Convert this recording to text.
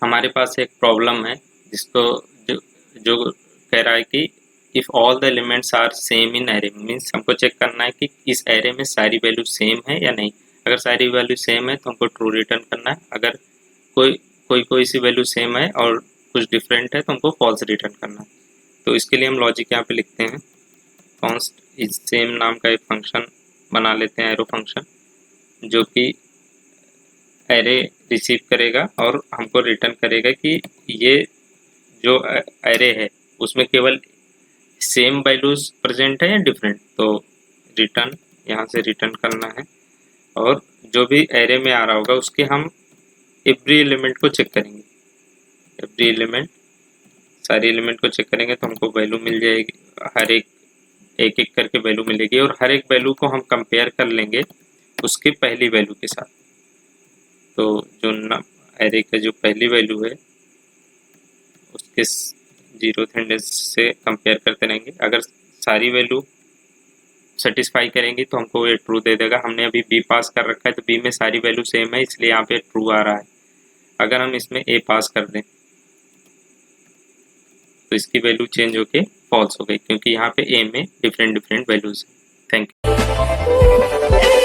हमारे पास एक प्रॉब्लम है जिसको जो जो कह रहा है कि if all the elements are same in array, means हमको चेक करना है कि इस एरे में सारी वैल्यू सेम है या नहीं। अगर सारी वैल्यू सेम है तो हमको ट्रू रिटर्न करना है। अगर कोई कोई सी वैल्यू सेम है और कुछ डिफरेंट है तो हमको फॉल्स रिटर्न करना है। तो इसके लिए हम लॉजिक यहाँ पे लिखते हैं, कॉन्स्ट इज सेम नाम का एक फंक्शन बना लेते हैं, एरो फंक्शन, जो कि एरे रिसीव करेगा और हमको रिटर्न करेगा कि ये जो एरे है उसमें केवल सेम वैल्यूज प्रेजेंट है या डिफरेंट। तो रिटर्न यहाँ से रिटर्न करना है और जो भी एरे में आ रहा होगा उसके हम एवरी एलिमेंट को चेक करेंगे। एवरी एलिमेंट, सारे एलिमेंट को चेक करेंगे तो हमको वैल्यू मिल जाएगी, हर एक एक करके वैल्यू मिलेगी और हर एक वैल्यू को हम कंपेयर कर लेंगे उसकी पहली वैल्यू के साथ। तो जो एरे का जो पहली वैल्यू है उसके 0th इंडेक्स से कंपेयर करते रहेंगे। अगर सारी वैल्यू सेटिस्फाई करेंगी तो हमको ये ट्रू दे देगा। हमने अभी बी पास कर रखा है तो बी में सारी वैल्यू सेम है इसलिए यहाँ पे ट्रू आ रहा है। अगर हम इसमें ए पास कर दें तो इसकी वैल्यू चेंज होके फॉल्स हो गई, क्योंकि यहाँ पे ए में डिफरेंट वैल्यूज है। Thank you.